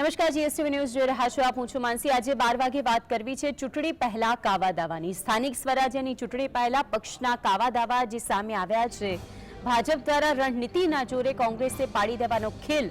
નમસ્કાર, GSTV news જોઈ રહ્યા છો આપ. હું છું માનસી. આજે 12 વાગે વાત કરવી છે ચૂંટણી પહેલા કાવા દાવાની. સ્થાનિક સ્વરાજ્યની ચૂંટણી પહેલા પક્ષના કાવા દાવા જે સામે આવ્યા છે. ભાજપ દ્વારા રણનીતિના જોરે કોંગ્રેસે પાડી દેવાનો ખેલ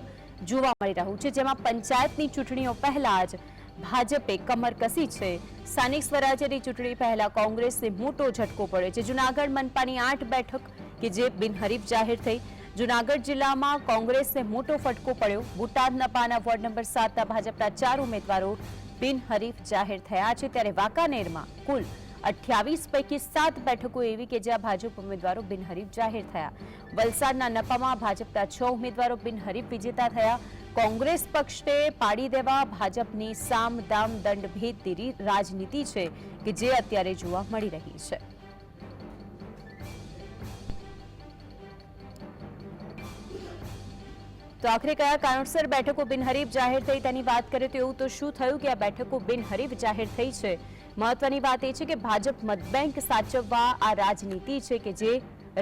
જોવા મળી રહ્યું છે, જેમાં પંચાયતની ચૂંટણીઓ પહેલા જ ભાજપે કમર કસી છે. સ્થાનિક સ્વરાજ્યની ચૂંટણી પહેલા કોંગ્રેસને મોટો ઝટકો પડ્યો છે. જૂનાગઢ મનપાની 8 બેઠક કે જે બિનહરીફ જાહેર થઈ. જૂનાગઢ જિલ્લામાં કોંગ્રેસને મોટો ફટકો પડ્યો. બોટાદ નપાના વોર્ડ નંબર 7ના ભાજપના 4 ઉમેદવારો બિનહરીફ જાહેર થયા છે, ત્યારે વાંકાનેરમાં કુલ 28 પૈકી 7 બેઠકો એવી કે જ્યાં ભાજપ ઉમેદવારો બિનહરીફ જાહેર થયા. વલસાડના નપામાં ભાજપના 6 ઉમેદવારો બિનહરીફ વિજેતા થયા. કોંગ્રેસ પક્ષે પાડી દેવા ભાજપની સામ દામ દંડ ભેદની રાજનીતિ છે કે જે અત્યારે જોવા મળી રહી છે. તો આખરે કયા કારણસર બેઠકો બિનહરીફ જાહેર થઈ તેની વાત કરીએ તો એવું તો શું થયું કે આ બેઠકો બિનહરીફ જાહેર થઈ છે. મહત્વની વાત એ છે કે ભાજપ મતબેંક સાચવવા આ રાજનીતિ છે કે જે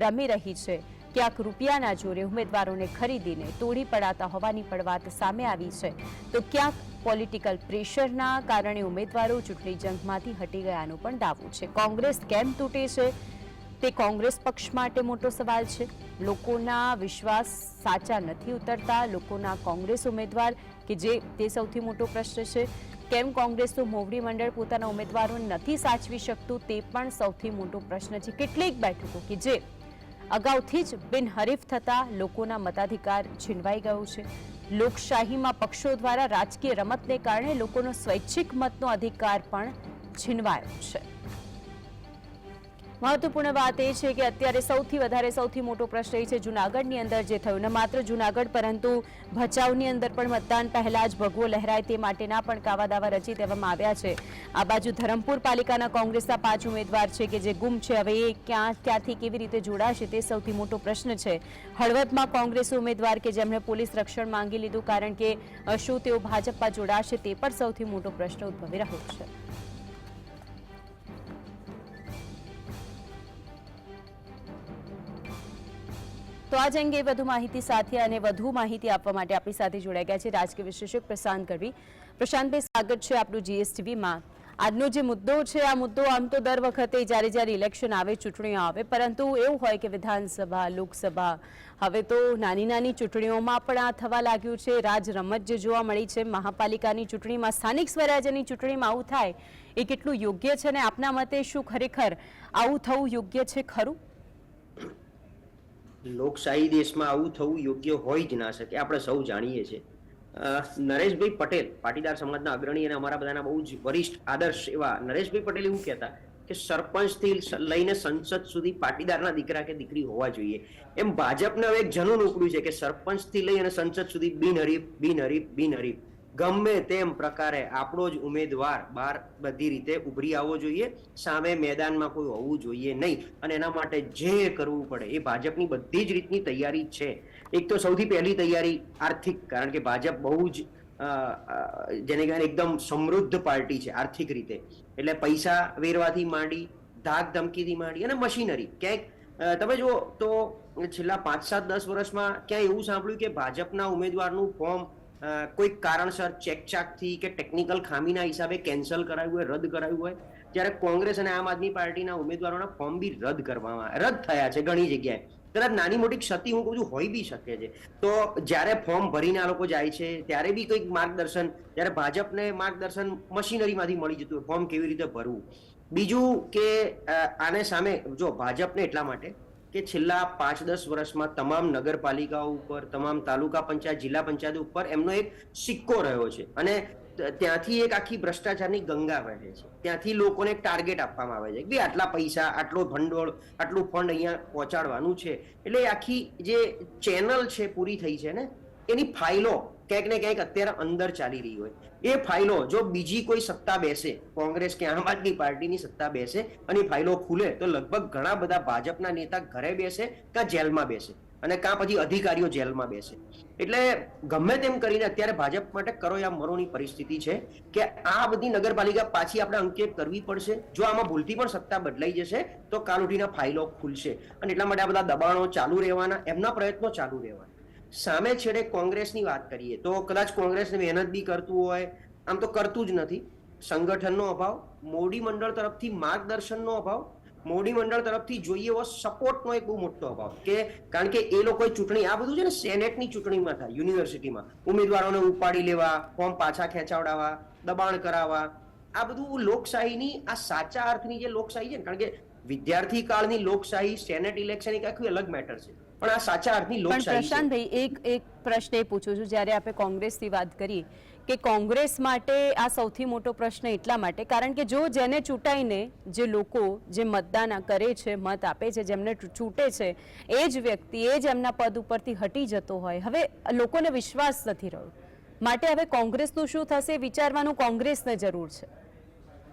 રમી રહી છે. ક્યાંક રૂપિયાના જોરે ઉમેદવારોને ખરીદીને તોડી પડાતા હોવાની પણ વાત સામે આવી છે, તો ક્યાંક પોલિટિકલ પ્રેશરના કારણે ઉમેદવારો ચૂંટણી જંગમાંથી હટી ગયાનો પણ દાવો છે. કોંગ્રેસ કેમ તૂટે છે તે કોંગ્રેસ પક્ષ માટે મોટો સવાલ છે. લોકોના વિશ્વાસ સાચા નથી ઉતરતા. લોકોના કોંગ્રેસ ઉમેદવાર કે જે તે સૌથી મોટો પ્રશ્ન છે. કેમ કોંગ્રેસનું મોવડી મંડળ પોતાના ઉમેદવારોને નથી સાચવી શકતું તે પણ સૌથી મોટો પ્રશ્ન છે. કેટલીક બેઠકો કે જે અગાઉથી જ બિનહરીફ થતા લોકોના મતાધિકાર છીનવાઈ ગયો છે. લોકશાહીમાં પક્ષો દ્વારા રાજકીય રમતને કારણે લોકોનો સ્વૈચ્છિક મતનો અધિકાર પણ છીનવાયો છે. મહત્વપૂર્ણ વાત એ છે કે અત્યારે સૌથી મોટો પ્રશ્ન એ છે જૂનાગઢની અંદર જે થયું. ન માત્ર જૂનાગઢ પરંતુ ભચાઉની અંદર પણ મતદાન પહેલા જ ભગવો લહેરાય તે માટેના પણ કાવા દાવા રચી દેવામાં આવ્યા છે. આ બાજુ ધરમપુર પાલિકાના કોંગ્રેસના 5 ઉમેદવાર છે કે જે ગુમ છે. હવે એ ક્યાંથી કેવી રીતે જોડાશે તે સૌથી મોટો પ્રશ્ન છે. હળવદમાં કોંગ્રેસ ઉમેદવાર કે જેમણે પોલીસ રક્ષણ માંગી લીધું કારણ કે શું તેઓ ભાજપમાં જોડાશે તે પણ સૌથી મોટો પ્રશ્ન ઉદ્ભવી રહ્યો છે. તો આજ અંગે વધુ માહિતી સાથે અને વધુ માહિતી આપવા માટે આપણી સાથે જોડાઈ ગયા છે રાજકીય વિશ્લેષક પ્રશાંત ગઢવી. પ્રશાંતભાઈ, સ્વાગત છે આપનું જીએસટીવીમાં. આજનો જે મુદ્દો છે આ મુદ્દો આમ તો દર વખતે જ્યારે ઇલેક્શન આવે, ચૂંટણીઓ આવે, પરંતુ એવું હોય કે વિધાનસભા, લોકસભા, હવે તો નાની ચૂંટણીઓમાં પણ આ થવા લાગ્યું છે. રાજ રમત જે જોવા મળી છે મહાપાલિકાની ચૂંટણીમાં, સ્થાનિક સ્વરાજ્યની ચૂંટણીમાં આવું થાય એ કેટલું યોગ્ય છે અને આપના મતે શું ખરેખર આવું થવું યોગ્ય છે ખરું? લોકશાહી દેશમાં આવું થવું યોગ્ય હોય જ ના શકે, આપણે સૌ જાણીએ છીએ. નરેશભાઈ પટેલ, પાટીદાર સમાજના અગ્રણી અને અમારા બધાના બહુ જ વરિષ્ઠ આદર્શ એવા નરેશભાઈ પટેલ એવું કહેતા કે સરપંચથી લઈને સંસદ સુધી પાટીદારના દીકરા કે દીકરી હોવા જોઈએ. એમ ભાજપને હવે એક જનૂન ઉપડ્યું છે કે સરપંચથી લઈ અને સંસદ સુધી બિનહરીફ ગમે તેમ પ્રકારે આપણો જ ઉમેદવાર બહાર બધી રીતે ઉભરી આવવો જોઈએ, સામે મેદાનમાં કોઈ હોવું જોઈએ નહીં. અને એના માટે જે કરવું પડે એ ભાજપની બધી જ રીતની તૈયારી છે. એક તો સૌથી પહેલી તૈયારી આર્થિક, કારણ કે ભાજપ બહુ જ જેને કહેવાય એકદમ સમૃદ્ધ પાર્ટી છે આર્થિક રીતે. એટલે પૈસા વેરવાથી માંડી, ધાક ધમકીથી માંડી અને મશીનરી. ક્યાંક તમે જુઓ તો છેલ્લા 5-7-10 વર્ષમાં ક્યાંય એવું સાંભળ્યું કે ભાજપના ઉમેદવારનું ફોર્મ કોઈક કારણસર ચેકચાકથી કે ટેકનિકલ ખામીના હિસાબે કેન્સલ કરાયું હોય, રદ કરાયું હોય, જ્યારે કોંગ્રેસ અને આમ આદમી પાર્ટીના ઉમેદવારોના ફોર્મ બી રદ થયા છે ઘણી જગ્યાએ. કદાચ નાની મોટી ક્ષતિ હું કહું છું હોઈ બી શકે છે. તો જ્યારે ફોર્મ ભરીને આ લોકો જાય છે ત્યારે બી કંઈક માર્ગદર્શન, જ્યારે ભાજપને માર્ગદર્શન મશીનરીમાંથી મળી જતું હોય ફોર્મ કેવી રીતે ભરવું. બીજું કે આને સામે જો ભાજપને એટલા માટે કે છેલ્લા 5-10 વર્ષમાં તમામ નગરપાલિકાઓ ઉપર, તમામ તાલુકા પંચાયત, જિલ્લા પંચાયત ઉપર એમનો એક સિક્કો રહ્યો છે અને ત્યાંથી એક આખી ભ્રષ્ટાચારની ગંગા વહે છે. ત્યાંથી લોકોને એક ટાર્ગેટ આપવામાં આવે છે કે આટલા પૈસા, આટલો ભંડોળ, આટલું ફંડ અહીંયા પહોંચાડવાનું છે. એટલે આખી જે ચેનલ છે પૂરી થઈ છે ને, એની ફાઇલો ક્યાંક ને ક્યાંક અત્યારે અંદર ચાલી રહી હોય. એ ફાઇલો જો બીજી કોઈ સત્તા બેસે, કોંગ્રેસ કે આમ આદમી પાર્ટીની સત્તા બેસે અને ફાઇલો ખુલે તો લગભગ ઘણા બધા ભાજપના નેતા ઘરે બેસે કાં જેલમાં બેસે અને કાં પછી અધિકારીઓ જેલમાં બેસે. એટલે ગમે તેમ કરીને અત્યારે ભાજપ માટે કરો યા મરોની પરિસ્થિતિ છે કે આ બધી નગરપાલિકા પાછી આપણે અંકે કરવી પડશે. જો આમાં ભૂલથી પણ સત્તા બદલાઈ જશે તો કાલ ઉઠીને ફાઇલો ખુલશે અને એટલા માટે આ બધા દબાણો ચાલુ રહેવાના, એમના પ્રયત્નો ચાલુ રહેવાના. સામે છેડે કોંગ્રેસની વાત કરીએ તો કદાચ કોંગ્રેસને મહેનત બી કરતું હોય, આમ તો કરતું જ નથી. સંગઠનનો અભાવ, મોડી મંડળ તરફથી માર્ગદર્શનનો અભાવ, મોડી મંડળ તરફથી જોઈએ એવો સપોર્ટનો એક બહુ મોટો અભાવ. કે કારણ કે એ લોકોએ ચૂંટણી, આ બધું છે ને સેનેટની ચૂંટણીમાં થાય, યુનિવર્સિટીમાં ઉમેદવારોને ઉપાડી લેવા, ફોર્મ પાછા ખેંચાવડાવવા, દબાણ કરાવવા, આ બધું લોકશાહીની, આ સાચા અર્થની જે લોકશાહી છે ને, કારણ કે વિદ્યાર્થી કાળની લોકશાહી, સેનેટ ઇલેક્શન એક આખું અલગ મેટર છે, પણ આ સાચા અર્થની પણ લોકશાહી છે. પ્રશાંતભાઈ, એક પ્રશ્ન એ પૂછું છું, જ્યારે આપણે કોંગ્રેસની વાત કરી કે કોંગ્રેસ માટે આ સૌથી મોટો પ્રશ્ન એટલા માટે કારણ કે જો જેને ચૂંટાઈને જે લોકો જે મતદાન કરે છે, મત આપે છે, જેમને ચૂંટે છે, એ જ વ્યક્તિ એ જ એમના પદ ઉપરથી હટી જતો હોય, હવે લોકોને વિશ્વાસ નથી રહ્યો, માટે હવે કોંગ્રેસનું શું થશે વિચારવાનું કોંગ્રેસને જરૂર છે.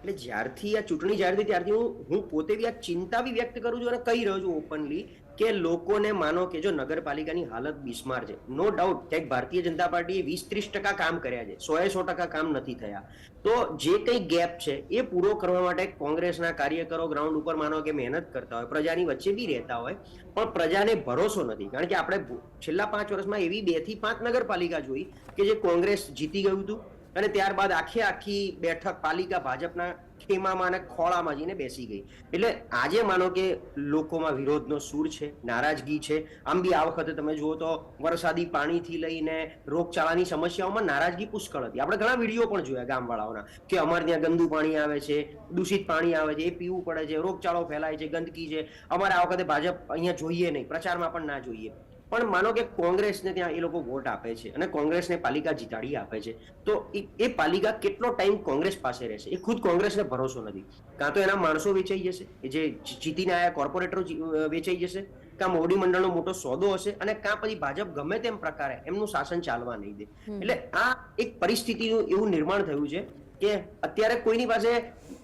એટલે જ્યારથી આ ચૂંટણી જાહેર થઈ ત્યારથી હું પોતે બી આ ચિંતા બી વ્યક્ત કરું છું અને કહી રહ્યો છું ઓપનલી કે લોકોને માનો કે જો નગરપાલિકાની હાલત બિસ્માર છે, નો ડાઉટ ક્યાંક ભારતીય જનતા પાર્ટીએ 20-30% કામ કર્યા છે, 100% કામ નથી થયા, તો જે કંઈ ગેપ છે એ પૂરો કરવા માટે કોંગ્રેસના કાર્યકરો ગ્રાઉન્ડ ઉપર માનો કે મહેનત કરતા હોય, પ્રજાની વચ્ચે બી રહેતા હોય, પણ પ્રજાને ભરોસો નથી. કારણ કે આપણે છેલ્લા 5 વર્ષમાં એવી 2 થી 5 નગરપાલિકા જોઈ કે જે કોંગ્રેસ જીતી ગયું હતું અને ત્યારબાદ આખી બેઠક પાલિકા ભાજપના ખેમામાં અને ખોળામાં જઈને બેસી ગઈ. એટલે આજે માનો કે લોકોમાં વિરોધનો સૂર છે, નારાજગી છે. આમ બી આ વખતે તમે જુઓ તો વરસાદી પાણીથી લઈને રોગચાળાની સમસ્યાઓમાં નારાજગી પુષ્કળ હતી. આપણે ઘણા વિડીયો પણ જોયા ગામવાળાઓના કે અમારે ત્યાં ગંદુ પાણી આવે છે, દૂષિત પાણી આવે છે, એ પીવું પડે છે, રોગચાળો ફેલાય છે, ગંદકી છે, અમારે આ વખતે ભાજપ અહીંયા જોઈએ નહીં, પ્રચારમાં પણ ના જોઈએ. પણ માનો કે કોંગ્રેસને ત્યાં એ લોકો વોટ આપે છે અને કોંગ્રેસને પાલિકા જીતાડી આપે છે, તો એ પાલિકા કેટલો ટાઈમ કોંગ્રેસ પાસે રહેશે એ ખુદ કોંગ્રેસને ભરોસો નથી. કાં તો એના માણસો વેચાઈ જશે, જે જીતીને આયા કોર્પોરેટરો વેચાઈ જશે, કાં મોડી મંડળનો મોટો સોદો હશે, અને કાં પછી ભાજપ ગમે તેમ પ્રકારે એમનું શાસન ચાલવા નહીં દે. એટલે આ એક પરિસ્થિતિનું એવું નિર્માણ થયું છે કે અત્યારે કોઈની પાસે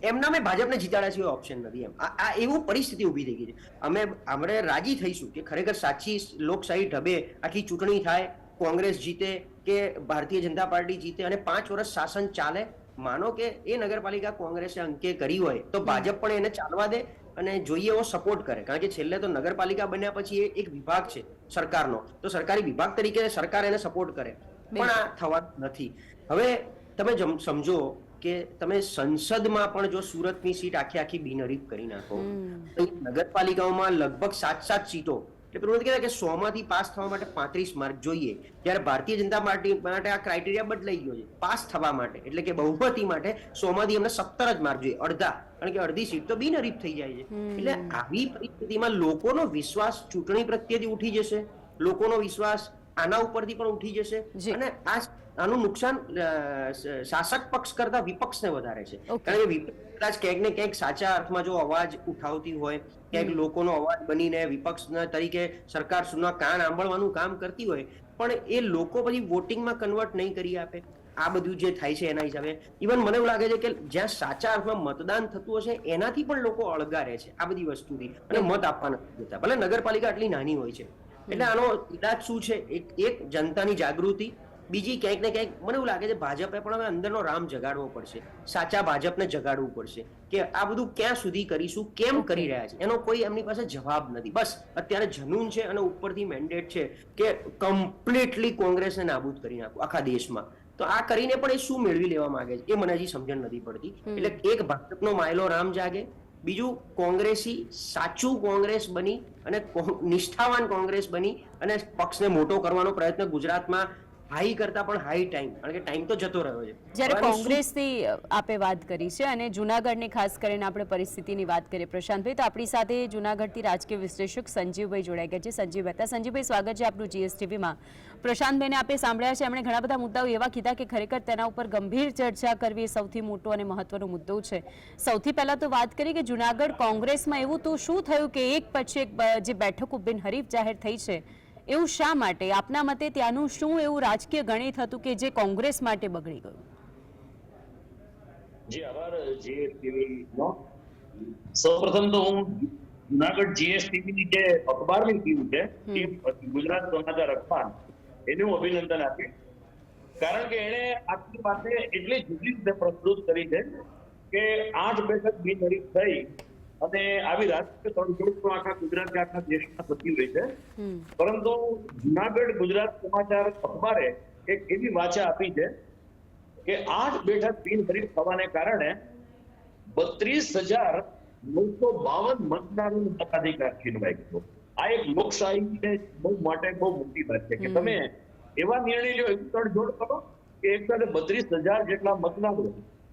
એમના મેં ભાજપને જીતાડ્યા સિવાય ઓપ્શન નથી. એમ આ એવું પરિસ્થિતિ ઊભી થઈ ગઈ છે. આપણે રાજી થઈશું કે ખરેખર સાચી લોકશાહી ઢબે આખી ચૂંટણી થાય, કોંગ્રેસ જીતે કે ભારતીય જનતા પાર્ટી જીતે અને 5 વર્ષ શાસન ચાલે. માનો કે એ નગરપાલિકા કોંગ્રેસે અંકે કરી હોય તો ભાજપ પણ એને ચાલવા દે અને જોઈએ એવો સપોર્ટ કરે. કારણ કે છેલ્લે તો નગરપાલિકા બન્યા પછી એક વિભાગ છે સરકારનો, તો સરકારી વિભાગ તરીકે સરકાર એને સપોર્ટ કરે, પણ આ થવાનું નથી. હવે તમે સમજો કે તમે સંસદમાં પણ જો સુરતની સીટ આખી બિનહરીફ કરી નાખો, નગરપાલિકાઓમાં લગભગ 7 સીટો, એટલે પેલું નથી કહેતા કે 100 માંથી પાસ થવા માટે 35 માર્ક જોઈએ, ત્યારે ભારતીય જનતા પાર્ટી માટે આ ક્રાઇટેરિયા બદલાઈ ગયો છે. પાસ થવા માટે એટલે કે બહુમતી માટે 100 માંથી એમને 17 જ માર્ક જોઈએ, અડધા, કારણ કે અડધી સીટ તો બિનહરીફ થઈ જાય છે. એટલે આવી પરિસ્થિતિમાં લોકોનો વિશ્વાસ ચૂંટણી પ્રત્યેથી ઉઠી જશે, લોકોનો વિશ્વાસ આના ઉપરથી પણ ઉઠી જશે, અને આનું નુકસાન શાસક પક્ષ કરતા વિપક્ષને વધારે છે. કારણ કે વિપક્ષ ક્યાંક ને ક્યાંક સાચા અર્થમાં જો અવાજ ઉઠાવતી હોય, ક્યાંક લોકોનો અવાજ બનીને વિપક્ષના તરીકે સરકાર સુના કાન આંબળવાનું કામ કરતી હોય, પણ એ લોકો પછી વોટિંગમાં કન્વર્ટ નહીં કરી આપે. આ બધું જે થાય છે એના હિસાબે ઇવન મને એવું લાગે છે કે જ્યાં સાચા અર્થમાં મતદાન થતું હશે એનાથી પણ લોકો અળગા રહે છે આ બધી વસ્તુથી, અને મત આપવા નથી જતા, ભલે નગરપાલિકા આટલી નાની હોય છે. એટલે આનો ઇલાજ શું છે? એક જનતાની જાગૃતિ, બીજી ક્યાંક ને ક્યાંક મને એવું લાગે છે ભાજપે પણ હવે અંદરનો રામ જગાડવો પડશે, સાચા ભાજપને જગાડવું પડશે કે આ બધું ક્યાં સુધી કરીશું, કેમ કરી રહ્યા છે, એનો કોઈ એમની પાસે જવાબ નથી. બસ અત્યારે જનૂન છે અને ઉપરથી મેન્ડેટ છે કે કમ્પ્લીટલી કોંગ્રેસને નાબૂદ કરી નાખવું આખા દેશમાં. તો આ કરીને પણ એ શું મેળવી લેવા માંગે છે એ મને હજી સમજણ નથી પડતી. એટલે એક ભાજપનો માયલો રામ જાગે, બીજું કોંગ્રેસી સાચું કોંગ્રેસ બની અને નિષ્ઠાવાન કોંગ્રેસ બની અને પક્ષને મોટો કરવાનો પ્રયત્ન ગુજરાતમાં હાઈ કરતા પણ હાઈ ટાઈમ, કારણ કે ટાઈમ તો જતો રહ્યો છે. જ્યારે કોંગ્રેસની આપે વાત કરી છે અને જૂનાગઢની ખાસ કરીને આપણે પરિસ્થિતિની વાત કરીએ પ્રશાંતભાઈ, તો આપણી સાથે જૂનાગઢથી રાજકીય વિશ્લેષક સંજીવભાઈ જોડાઈ ગયા છે. સંજીવ મહેતા. સંજીવભાઈ, સ્વાગત છે આપનું જીએસટીવીમાં. પ્રશાંતભાઈને આપણે સાંભળ્યા છે, એમણે ઘણા બધા મુદ્દાઓ એવા કીધા કે ખરેખર તેના ઉપર ગંભીર ચર્ચા કરવી એ સૌથી મોટો અને મહત્વનો મુદ્દો છે. સૌથી પહેલા તો વાત કરી કે જૂનાગઢ કોંગ્રેસમાં એવું તો શું થયું કે એક પછી એક જે બેઠકો બિનહરીફ જાહેર થઈ છે, એવું શા માટે? આપના મતે ત્યાંનું શું એવું રાજકીય ગણિત હતું કે જે કોંગ્રેસ માટે બગડી ગયું? જી આભાર જીએસટીવી નો. સૌપ્રથમ તો હું જૂનાગઢ જીએસટીવી ની જે અખબારની ટીમ છે, ગુજરાત સમાચાર અખબાર, એને હું અભિનંદન આપીશ. કારણ કે એને આખી વાતે એટલી જુદી રીતે પ્રસ્તુત કરી છે કે 8 બેઠક બિનહરીફ થઈ અને આવી રાજકીય તડજોડ તો આખા ગુજરાત કે આખા દેશમાં થતી હોય છે. પરંતુ જુનાગઢ ગુજરાત સમાચાર અખબારે એક એવી વાચા આપી છે કે 8 બેઠક બિનહરીફ થવાને કારણે 32,952 મતદારોનો મતાધિકાર છીનવાઈ ગયો. આ એક લોકશાહી માટે બહુ મોટી વાત છે કે તમે એવા નિર્ણય લો, એવી તડજોડ કરો કે એક સાથે 32,000 જેટલા મતદારો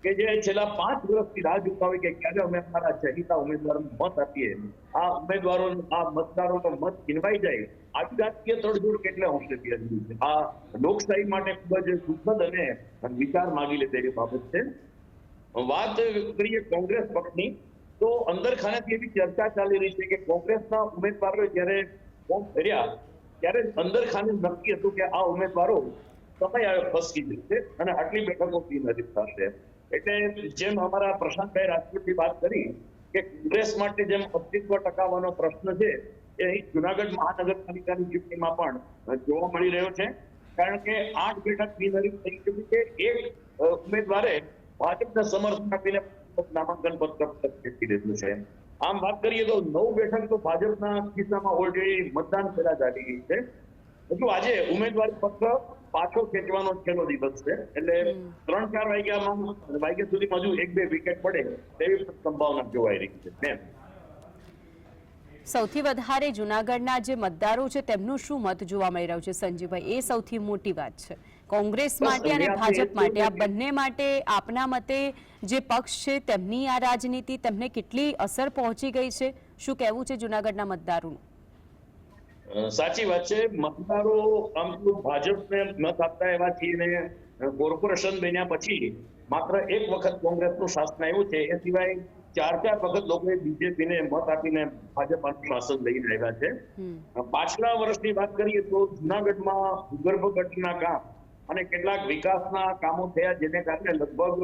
કે જે છેલ્લા 5 વર્ષથી રાહ જોતા હોય કે ક્યારે અમે અમારા ચહિતા ઉમેદવારોને મત આપીએ, આ ઉમેદવારો આ મતદારોનો મત છીનવાઈ જાય, આવી રાજકીય તડજોડ કેટલા અંશે છે. આ લોકશાહી માટે ખૂબ જ દુઃખદ અને વિચાર માંગી લે તેવી બાબત છે. વાત કરીએ કોંગ્રેસ પક્ષની, તો અંદર ખાનેથી એવી ચર્ચા ચાલી રહી છે કે કોંગ્રેસના ઉમેદવારોએ જ્યારે ફોર્મ ભર્યા ત્યારે અંદર ખાને નક્કી હતું કે આ ઉમેદવારો સમય ફસકી જશે અને આટલી બેઠકો બિનહરીફ થશે. એટલે જેમ અમારા પ્રશાંતભાઈ રાજપૂતની વાત કરી કે કોંગ્રેસ માટે જેમ અસ્તિત્વ ટકાવવાનો પ્રશ્ન છે એ અહીં જુનાગઢ મહાનગરપાલિકાની ચૂંટણીમાં પણ જોવા મળી રહ્યો છે. કારણ કે 8 બેઠક બિનહરીફ થઈ ચૂકી છે. એક ઉમેદવારે ભાજપને સમર્થન આપીને નામાંકન પત્ર ખેંચી લીધું છે. આમ વાત કરીએ તો 9 બેઠક તો ભાજપના કિસ્સામાં ઓલરેડી મતદાન પહેલા ચાલી ગઈ છે. હજુ આજે ઉમેદવારી પત્ર પાછો ખેંચવાનો છેલ્લો દિવસ છે. એટલે 3-4 વાગ્યા સુધીમાં હજુ 1-2 વિકેટ પડે તેવી સંભાવના જોવાઈ રહી છે. સૌથી વધારે જુનાગઢના જે મતદારો છે તેમનું શું મત જોવા મળી રહ્યું છે સંજીવભાઈ, એ સૌથી મોટી વાત છે. કોંગ્રેસ માટે અને ભાજપ માટે, આ બંને માટે આપના મતે જે પક્ષ છે તેમની આ રાજનીતિ તેમને કેટલી અસર પહોંચી ગઈ છે, શું કહેવું છે જુનાગઢના મતદારોનું? સાચી વાત છે. મતદારો આમ તો ભાજપને મત આપતા એવા છીએ ને કોર્પોરેશન બન્યા પછી માત્ર એક વખત કોંગ્રેસનું શાસન આવ્યું છે. એ સિવાય 4 વખત લોકોએ બીજેપીને મત આપીને ભાજપનું શાસન લઈને આવ્યા છે. પાછલા વર્ષની વાત કરીએ તો જુનાગઢમાં ભૂગર્ભ ગટરના કામ અને કેટલાક વિકાસના કામો થયા, જેને કારણે લગભગ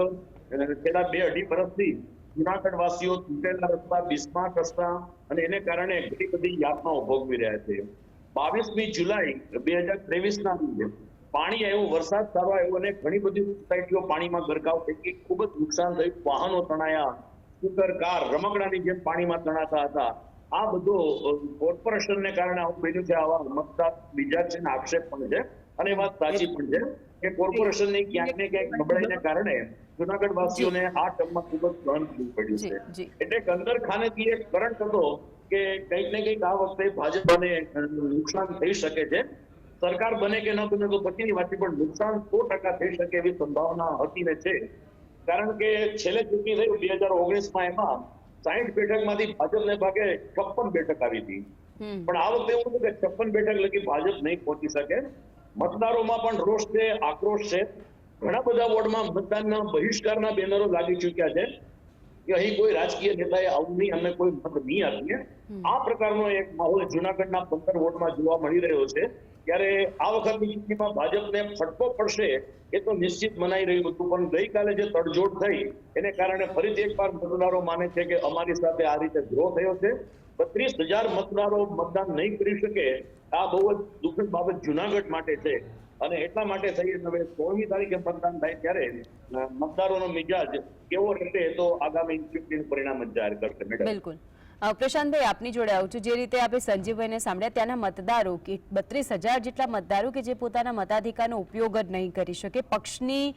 છેલ્લા 2-2.5 વર્ષથી જુનાગઢ વાસીઓ તૂટેલા રસ્તા, બિસ્માર્ક રસ્તા અને એને કારણે ઘણી બધી યાતનાઓ ભોગવી રહ્યા છે. 22મી જુલાઈ 2023ના રોજ પાણી આવ્યું, વરસાદ સારો આવ્યો અને ઘણી બધી સોસાયટીઓ પાણીમાં ગરકાવ થઈ ગઈ. ખૂબ જ નુકસાન થયું. વાહનો તણાયા, સ્કૂટર, કાર રમકડાની જેમ પાણીમાં તણાતા હતા. આ બધો કોર્પોરેશનને કારણે આવું બન્યું છે. આવા મતદાર બીજા છે ને આક્ષેપ પણ છે અને વાત સાચી પણ છે કે કોર્પોરેશનની ક્યાંક ને ક્યાંક નબળાઈને કારણે જુનાગઢ વાસીઓને આ ટર્મમાં ખૂબ જ સહન કરવું પડ્યું છે. એટલે અંદર ખાનેથી એક કરંટ હતો કે કંઈક ને કંઈક આ વખતે ભાજપને નુકસાન થઈ શકે છે. સરકાર બને કે ન બને તો પછીની વાત છે, પણ નુકસાન 100% થઈ શકે એવી સંભાવના હતી ને છે. કારણ કે છેલ્લે ચૂંટણી થઈ 2019માં, એમાં 60 બેઠકમાંથી ભાજપને ભાગે 56 બેઠક આવી હતી. પણ આ વખતે એવું હતું કે 56 બેઠક લગી ભાજપ નહીં પહોંચી શકે. મતદારોમાં પણ રોષ છે, આક્રોશ છે. ઘણા બધા વોર્ડમાં મતદાનના બહિષ્કારના બેનરો લાગી ચૂક્યા છે કે અહીં કોઈ રાજકીય નેતાએ આવું નહીં, અમે કોઈ મત નહીં આપીએ. આ પ્રકારનો એક માહોલ જુનાગઢના 15 વોર્ડમાં જોવા મળી રહ્યો છે. ત્યારે આ વખતની ચૂંટણીમાં ભાજપને ફટકો પડશે એ તો નિશ્ચિત મનાઈ રહ્યું હતું, પણ ગઈકાલે જે તડજોડ થઈ એને કારણે ફરીથી એકવાર મતદારો માને છે કે અમારી સાથે આ રીતે દ્રોહ થયો છે. 32,000 મતદારો મતદાન નહીં કરી શકે, આ બહુ જ દુઃખદ બાબત જુનાગઢ માટે છે. અને એટલા માટે થઈ હવે 16મી તારીખે મતદાન થાય ત્યારે મતદારોનો મિજાજ કેવો રહેશે તો આગામી ચૂંટણીનું પરિણામ જ જાહેર કરશે. મેડમ, બિલકુલ. પ્રશાંતભાઈ, આપની જોડે આવું છું. જે રીતે આપણે સંજીવભાઈને સાંભળ્યા, ત્યાંના મતદારો કે 32,000 જેટલા મતદારો કે જે પોતાના મતાધિકારનો ઉપયોગ જ નહીં કરી શકે. પક્ષની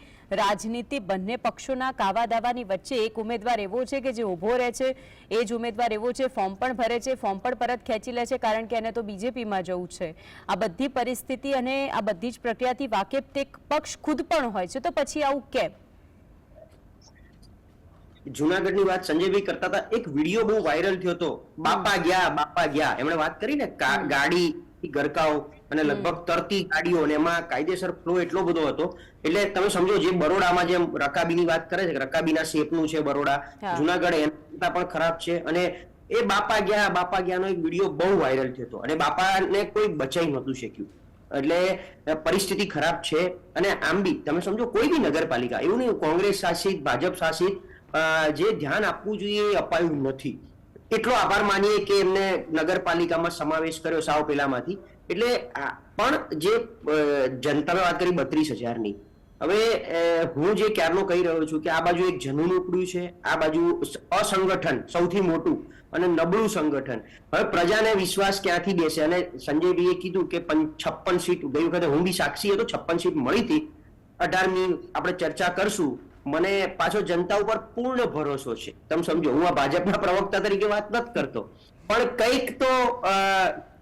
રાજનીતિ, બંને પક્ષોના કાવા દાવાની વચ્ચે એક ઉમેદવાર એવો છે કે જે ઊભો રહે છે, એ જ ઉમેદવાર એવો છે ફોર્મ પણ ભરે છે, ફોર્મ પણ પરત ખેંચી લે છે કારણ કે એને તો બીજેપીમાં જવું છે. આ બધી પરિસ્થિતિ અને આ બધી જ પ્રક્રિયાથી વાકેફ તે પક્ષ ખુદ પણ હોય છે, તો પછી આવું કેમ? જુનાગઢની વાત સંજયભાઈ કરતા હતા, એક વિડીયો બહુ વાયરલ થયો હતો, બાપા ગયા. એમણે વાત કરી ને ગાડી ગરકાવ અને લગભગ તરતી ગાડીઓ, અને એમાં કાયદેસર ફ્લો એટલો બધો હતો. એટલે તમે સમજો, જે બરોડામાં જેમ રકાબીની વાત કરે છે, રકાબીના શેપનું છે બરોડા, જુનાગઢ એના પણ ખરાબ છે. અને એ બાપા ગયાનો એક વિડીયો બહુ વાયરલ થયો હતો અને બાપાને કોઈ બચાઈ નહોતું શક્યું. એટલે પરિસ્થિતિ ખરાબ છે. અને આમ બી તમે સમજો, કોઈ બી નગરપાલિકા એવું નહીં કોંગ્રેસ શાસિત, ભાજપ શાસિત, જે ધ્યાન આપવું જોઈએ એ અપાયું નથી. એટલો આભાર માનીએ કે એમને નગરપાલિકામાં સમાવેશ કર્યો સાવ પેલામાંથી. એટલે પણ જે જનતાએ વાત કરી 32,000ની, હવે હું જે ક્યારનો કહી રહ્યો છું કે આ બાજુ એક જનૂન ઉપડ્યું છે, આ બાજુ અસંગઠન સૌથી મોટું અને નબળું સંગઠન. હવે પ્રજાને વિશ્વાસ ક્યાંથી બેસે? અને સંજયભાઈએ કીધું કે 56 સીટ, ગઈ વખતે હું બી સાક્ષી હતો, 56 સીટ મળી હતી. 18મી આપણે ચર્ચા કરશું. મને પાછો જનતા ઉપર પૂર્ણ ભરોસો છે. તમે સમજો, હું આ ભાજપના પ્રવક્તા તરીકે વાત નથી કરતો, પણ કંઈક તો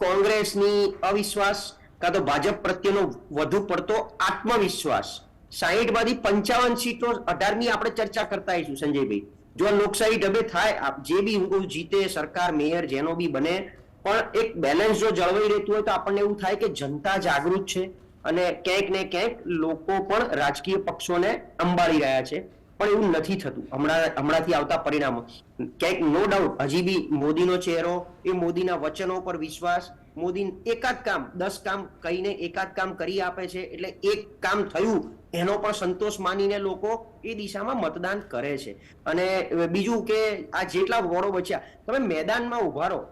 કોંગ્રેસની અવિશ્વાસ કાં તો ભાજપ પ્રત્યેનો વધુ પડતો આત્મવિશ્વાસ, 60 માંથી 55 સીટો 18મી આપણે ચર્ચા કરતા આવીશું સંજયભાઈ. જો લોકશાહી ઢબે થાય, જે બી હું જીતે, સરકાર, મેયર જેનો બી બને, પણ એક બેલેન્સ જો જળવાઈ રહેતું હોય તો આપણને એવું થાય કે જનતા જાગૃત છે અને ક્યાંક ને ક્યાંક લોકો પણ રાજકીય પક્ષોને અંબાળી રહ્યા છે. પણ એવું નથી થતું હમણાંથી આવતા પરિણામો. ક્યાંક નો ડાઉટ હજી બી મોદીનો ચહેરો, એ મોદીના વચનો પર વિશ્વાસ, મોદી એકાદ કામ 10 કામ કહીને એકાદ કામ કરી આપે છે, એટલે એક કામ થયું એનો પણ સંતોષ માનીને લોકો એ દિશામાં મતદાન કરે છે. અને બીજું કે આ જેટલા વોર્ડો બચ્યા, તમે મેદાનમાં ઉભા રહો,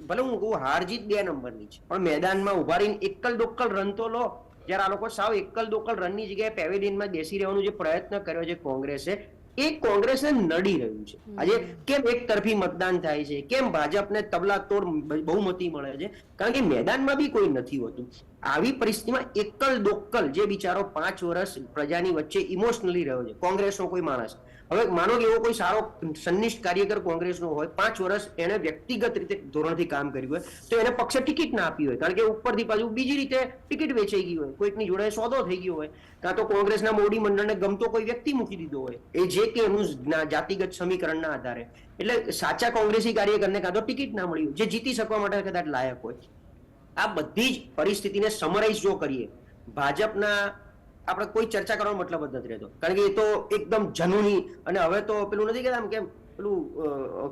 ભલે હું કહું હાર જીત 2 નંબરની છે, પણ મેદાનમાં ઉભા રહીને એકલ દોકલ રન તો લો. જ્યારે આ લોકો સાવ એકલ દોકલ રનની જગ્યાએ પેવેલિયનમાં બેસી રહેવાનો જે પ્રયત્ન કર્યો છે કોંગ્રેસે, એ કોંગ્રેસને નડી રહ્યું છે. આજે કેમ એક તરફી મતદાન થાય છે, કેમ ભાજપને તબલા તોડ બહુમતી મળે છે? કારણ કે મેદાનમાં બી કોઈ નથી હોતું. આવી પરિસ્થિતિમાં એકલ દોકલ જે બિચારો 5 વર્ષ પ્રજાની વચ્ચે ઇમોશનલી રહ્યો છે, કોંગ્રેસનો કોઈ માણસ, હવે માનો કે એવો કોઈ સારો સંનિષ્ઠ કાર્યકર કોંગ્રેસનો હોય, 5 વર્ષ એને વ્યક્તિગત રીતે ધોરણથી કામ કર્યું હોય, તો એને પક્ષે ટિકિટ ના આપી હોય, કારણ કે ઉપરથી પાછું બીજી રીતે ટિકિટ વેચાઈ ગઈ હોય, કોઈકની જોડે સોદો થઈ ગયો હોય, કાં તો કોંગ્રેસના મોવડી મંડળને ગમતો કોઈ વ્યક્તિ મૂકી દીધો હોય, એ જે કે એનું જાતિગત સમીકરણના આધારે. એટલે સાચા કોંગ્રેસી કાર્યકરને કાં તો ટિકિટ ના મળી હોય, જે જીતી શકવા માટે કદાચ લાયક હોય. આ બધી જ પરિસ્થિતિને સમરાઇઝ જો કરીએ, ભાજપના આપણે કોઈ ચર્ચા કરવાનો મતલબ જ નથી રહેતો, કારણ કે એ તો એકદમ જનૂની, અને હવે તો પેલું નથી કહેતા કેમ પેલું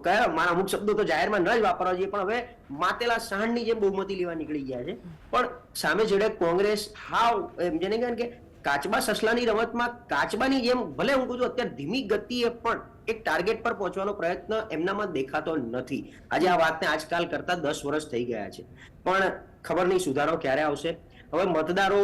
કયા મારા અમુક શબ્દો તો જાહેરમાં ન જ વાપરવા જોઈએ, પણ હવે માતેલા સાંડની જેમ બહુમતી લેવા નીકળી ગયા છે. પણ સામે છેડે કોંગ્રેસ હાવ જેને કહે કે કાચબા સસલાની રમતમાં કાચબાની જેમ, ભલે હું કહું છું અત્યારે ધીમી ગતિએ પણ એક ટાર્ગેટ પર પહોંચવાનો પ્રયત્ન એમનામાં દેખાતો નથી. આજે આ વાતને આજકાલ કરતા 10 વર્ષ થઈ ગયા છે, પણ ખબર નહીં સુધારો ક્યારે આવશે. હવે મતદારો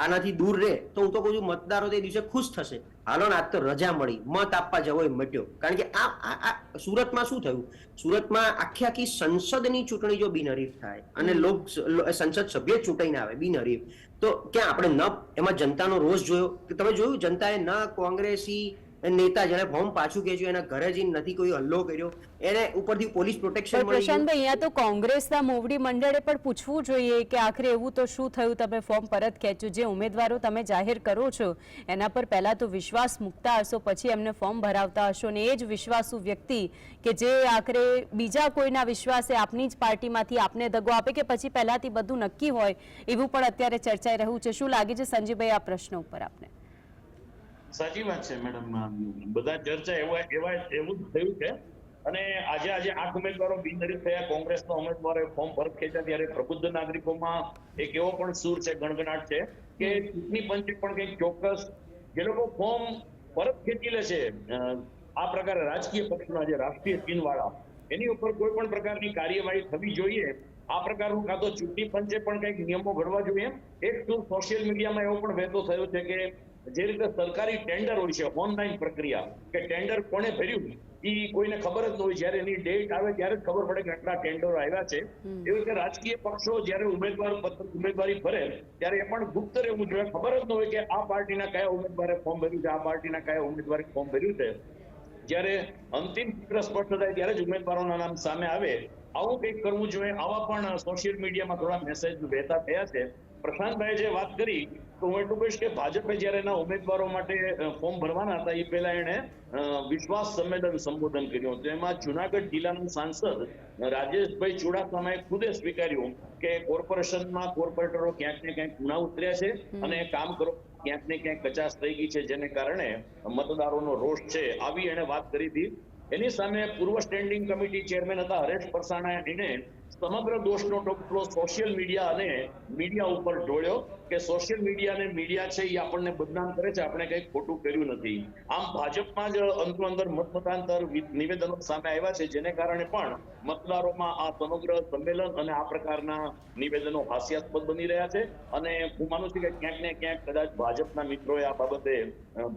આનાથી દૂર રહે તો હું તો કહું છું મતદારો તે દિવસે ખુશ થશે, હાલો ને આજ તો રજા મળી, મત આપવા જવો એ મટ્યો. કારણ કે આ સુરતમાં શું થયું, સુરતમાં આખી સંસદની ચૂંટણી જો બિનહરીફ થાય અને સંસદ સભ્ય ચૂંટાઈને આવે બિનહરીફ, તો ક્યાં આપણે ન એમાં જનતાનો રોષ જોયો? તમે જોયું જનતાએ ન કોંગ્રેસી નેતા જેને ફોર્મ પાછું ખેંચ્યું એના ઘરે જઈને નથી કોઈ હલ્લો કર્યો, એને ઉપરથી પોલીસ પ્રોટેક્શન મળી. પ્રશાંતભાઈ, અહીંયા તો કોંગ્રેસના મોવડી મંડળે પણ પૂછવું જોઈએ કે આખરે એવું તો શું થયું, તમે ફોર્મ પરત ખેંચ્યું? જે ઉમેદવારો તમે જાહેર કરો છો એના પર પહેલા તો વિશ્વાસ મૂકતા હશો, પછી એમને ફોર્મ ભરાવતા હશો, ને એ જ વિશ્વાસુ વ્યક્તિ કે જે આખરે બીજા કોઈના વિશ્વાસે આપની જ પાર્ટીમાંથી આપને દગો આપે, કે પછી પહેલાથી બધું નક્કી હોય, એવું પણ અત્યારે ચર્ચાઈ રહ્યું છે. શું લાગે છે સંજયભાઈ આ પ્રશ્ન ઉપર આપને? સાચી વાત છે મેડમ, બધા ચર્ચા એવું જ થયું છે. અને આજે 8 ઉમેદવારો બિનહરીફ થયા, કોંગ્રેસના ઉમેદવારોએ ફોર્મ પરત ખેંચ્યા, ત્યારે પ્રબુદ્ધ નાગરિકોમાં એક એવો પણ સૂર છે, ગણગણાટ છે કે ચૂંટણી પંચે પણ કંઈક ચોક્કસ જે લોકો ફોર્મ પરત ખેંચી લે છે આ પ્રકારે રાજકીય પક્ષના જે રાષ્ટ્રીય ચિહ્ન વાળા, એની ઉપર કોઈ પણ પ્રકારની કાર્યવાહી થવી જોઈએ. આ પ્રકારનું કાં તો ચૂંટણી પંચે પણ કંઈક નિયમો ઘડવા જોઈએ. એક સૂર સોશિયલ મીડિયામાં એવો પણ વહેતો થયો છે કે જે રીતે સરકારી ટેન્ડર હોય છે, ઓનલાઈન પ્રક્રિયા, કે ટેન્ડર કોણે ભર્યું એ કોઈને ખબર જ ન હોય, જયારે એની ડેટ આવે ત્યારે જ ખબર પડે કે આટલા ટેન્ડરો આવ્યા છે. એવી રીતે રાજકીય પક્ષો જયારે ઉમેદવારી ભરે ત્યારે એ પણ ગુપ્ત રહેવું જોઈએ, ખબર જ ન હોય કે આ પાર્ટીના કયા ઉમેદવારે ફોર્મ ભર્યું છે, આ પાર્ટીના કયા ઉમેદવારે ફોર્મ ભર્યું છે. જયારે અંતિમ ચિત્ર સ્પષ્ટ થાય ત્યારે જ ઉમેદવારોના નામ સામે આવે. આવું કંઈક કરવું જોઈએ. આવા પણ સોશિયલ મીડિયામાં થોડા મેસેજ વહેતા થયા છે. પ્રશાંતભાઈ જે વાત કરી તો હું એટલું કહીશ કે ભાજપે જયારે એના ઉમેદવારો માટે ફોર્મ ભરવાના હતા એ પહેલા એને વિશ્વાસ સંમેલન સંબોધન કર્યું હતું. એમાં જુનાગઢ જિલ્લાના સાંસદ રાજેશભાઈ ચુડાસમાએ ખુદે સ્વીકાર્યું કે કોર્પોરેશનમાં કોર્પોરેટરો ક્યાંક ને ક્યાંક ગુના ઉતર્યા છે અને કામ કરો ક્યાંક ને ક્યાંક કચાશ થઈ ગઈ છે, જેને કારણે મતદારોનો રોષ છે, આવી એને વાત કરી હતી. એની સામે પૂર્વ સ્ટેન્ડિંગ કમિટી ચેરમેન હતા હરેશ પરસાણા, એને સમગ્ર દોષનો ટોપલો સોશિયલ મીડિયા અને મીડિયા ઉપર ઢોળ્યો કે સોશિયલ મીડિયા અને મીડિયા છે એ આપણને બદનામ કરે છે, આપણે કંઈ ખોટું કર્યું નથી. આમ ભાજપમાં જ અંદરો મતાંતર નિવેદનો સામે આવ્યા છે, જેને કારણે પણ મતદારોમાં આ સમગ્ર સંમેલન અને આ પ્રકારના નિવેદનો હાસ્યાસ્પદ બની રહ્યા છે. અને હું માનું છું કે ક્યાંક ને ક્યાંક કદાચ ભાજપના મિત્રોએ આ બાબતે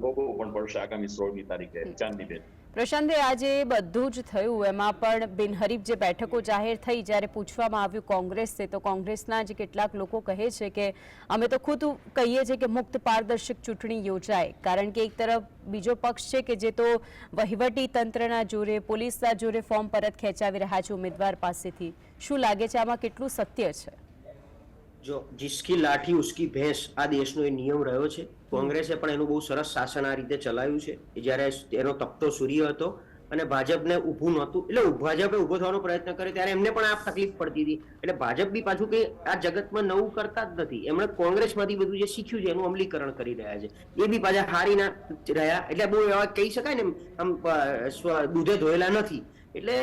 ભોગવવું પણ પડશે આગામી 16મી તારીખે. ચાંદીબેન, પ્રશાંતભાઈ, આજે બધું જ થયું, એમાં પણ બિનહરીફ જે બેઠકો જાહેર થઈ, જ્યારે પૂછવામાં આવ્યું કોંગ્રેસથી, તો કોંગ્રેસના જ કેટલાક લોકો કહે છે કે અમે તો ખુદ કહીએ છીએ કે મુક્ત પારદર્શક ચૂંટણી યોજાય, કારણ કે એક તરફ બીજો પક્ષ છે કે જે તો વહીવટી તંત્રના જોરે, પોલીસના જોરે ફોર્મ પરત ખેંચાવી રહ્યા છે ઉમેદવાર પાસેથી. શું લાગે છે આમાં કેટલું સત્ય છે? જો જિસકી લાઠી ઉસકી ભેંસ આ દેશનો એ નિયમ રહ્યો છે. કોંગ્રેસે પણ એનું બહુ સરસ શાસન આ રીતે ચલાવ્યું છે. જ્યારે એનો તપતો સૂર્ય હતો અને ભાજપને ઊભું નહોતું, એટલે ભાજપે ઊભો થવાનો પ્રયત્ન કર્યો ત્યારે એમને પણ આ તકલીફ પડતી હતી. એટલે ભાજપ બી પાછું કે આ જગતમાં નવું કરતા જ નથી, એમણે કોંગ્રેસમાંથી બધું જે શીખ્યું છે એનું અમલીકરણ કરી રહ્યા છે. એ બી પાછા હારી ના રહ્યા, એટલે બહુ એવા કહી શકાય ને આમ દૂધે ધોયેલા નથી. એટલે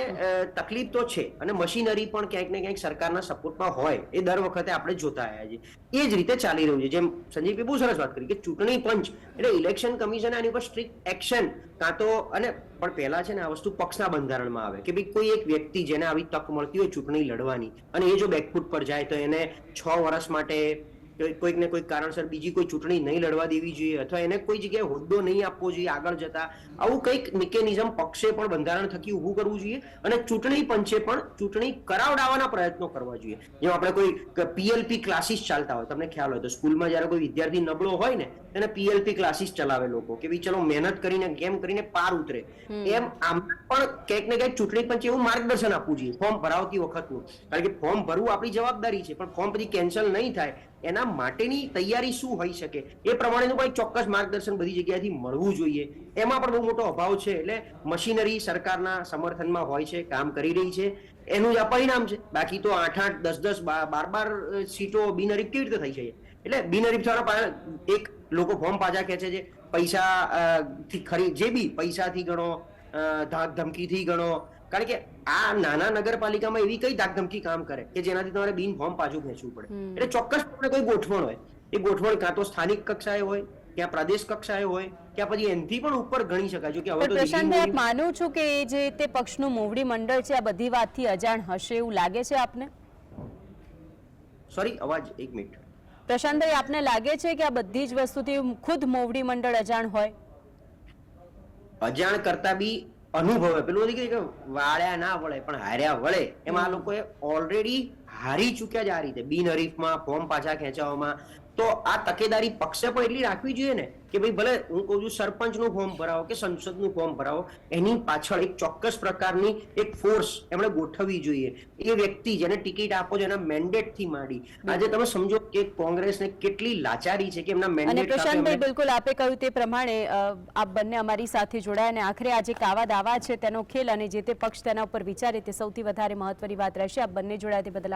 તકલીફ તો છે, અને મશીનરી પણ ક્યાંક ને ક્યાંક સરકારના સપોર્ટમાં હોય એ દર વખતે આપણે જોતા આવ્યા છીએ. એ જ રીતે ચાલી રહ્યું છે. જેમ સંજીવભાઈ બહુ સરસ વાત કરી કે ચૂંટણી પંચ એટલે ઇલેક્શન કમિશન આની ઉપર સ્ટ્રિક્ટ એક્શન કાં તો, અને પણ પહેલા છે ને આ વસ્તુ પક્ષના બંધારણમાં આવે કે ભાઈ કોઈ એક વ્યક્તિ જેને આવી તક મળતી હોય ચૂંટણી લડવાની, અને એ જો બેકફૂટ પર જાય તો એને 6 વર્ષ માટે કોઈક ને કોઈક કારણસર બીજી કોઈ ચૂંટણી નહીં લડવા દેવી જોઈએ, અથવા એને કોઈ જગ્યાએ હોદ્દો નહીં આપવો જોઈએ આગળ જતા. આવું કંઈક મિકેનિઝમ પક્ષે પણ બંધારણ થકી ઊભું કરવું જોઈએ, અને ચૂંટણી પંચે પણ ચૂંટણી કરાવડાવવાના પ્રયત્નો કરવા જોઈએ. જેમ આપણે કોઈ પીએલપી ક્લાસીસ ચાલતા હોય, તમને ખ્યાલ હોય તો સ્કૂલમાં જયારે કોઈ વિદ્યાર્થી નબળો હોય ને એને પીએલપી ક્લાસીસ ચલાવે લોકો કે ભાઈ ચલો મહેનત કરીને કેમ કરીને પાર ઉતરે. એમ આમ પણ ક્યાંક ને ક્યાંક ચૂંટણી પંચે એવું માર્ગદર્શન આપવું જોઈએ ફોર્મ ભરાવતી વખતનું, કારણ કે ફોર્મ ભરવું આપણી જવાબદારી છે, પણ ફોર્મ પછી કેન્સલ નહીં થાય એના માટેની તૈયારી શું હોઈ શકે એ પ્રમાણેનું પણ ચોક્કસ માર્ગદર્શન બધી જગ્યાએથી મળવું જોઈએ. એમાં પણ બહુ મોટો અભાવ છે. એટલે મશીનરી સરકારના સમર્થનમાં હોય છે, કામ કરી રહી છે, એનું જ આ પરિણામ છે. બાકી તો 8-8, 10-10, 12-12 સીટો બિનહરીફ કેવી રીતે થઈ છે? એટલે બિનહરીફ થવાના એક લોકો ફોર્મ પાછા ખેંચે છે, પૈસા થી ખરી જે બી પૈસાથી ગણો, ધાક ધમકીથી ગણો, કારણ કે આ નાના નગરપાલિકામાં એવી કઈ ધાકધમકી કામ કરે કે જેનાથી તમારે બિન ફોર્મ પાછું ખેંચવું પડે. એટલે ચોક્કસ કોઈ ગોઠવણ હોય, એ ગોઠવણ કાં તો સ્થાનિક કક્ષાએ હોય, ક્યાં પ્રદેશ કક્ષાએ હોય, ક્યાં પછી એનથી પણ ઉપર ગણી શકાય. કે હવે તો પ્રશાંતભાઈ, આપ માનો છો કે જે તે પક્ષનું મોવડી મંડળ છે આ બધી વાતથી અજાણ હશે, એવું લાગે છે આપને? સોરી, અવાજ એક મિનિટ. પ્રશાંતભાઈ, આપને લાગે છે કે આ બધી જ વસ્તુથી ખુદ મોવડી મંડળ અજાણ હોય? અજાણ કરતા બી અનુભવે, પેલું નથી કે વાળ્યા ના વળે પણ હાર્યા વળે, એમાં આ લોકોએ ઓલરેડી હારી ચૂક્યા છે આ રીતે બિનહરીફમાં ફોર્મ પાછા ખેંચવામાં. તો આ તકેદારી પક્ષે પણ એટલી રાખવી જોઈએ ને કે ભાઈ ભલે હું કહું છું સરપંચનું ફોર્મ ભરાવો કે સંસદનું ફોર્મ ભરાવો, એની પાછળ એક ચોક્કસ પ્રકારની એક ફોર્સ એમણે ગોઠવવી જોઈએ. એ વ્યક્તિ જેને ટિકિટ આપો છો એના મેન્ડેટ થી માંડી આજે તમે સમજો કે કોંગ્રેસને કેટલી લાચારી છે કે એમના મેન્ડેટ. અને પ્રશાંતભાઈ, બિલકુલ આપે કહ્યું તે પ્રમાણે આપ બંને અમારી સાથે જોડાયા, અને આખરે આજે કાવા દાવા છે તેનો ખેલ, અને જે તે પક્ષ તેના ઉપર વિચારે તે સૌથી વધારે મહત્વની વાત રહેશે. આપ બંને જોડાયા તે બદલ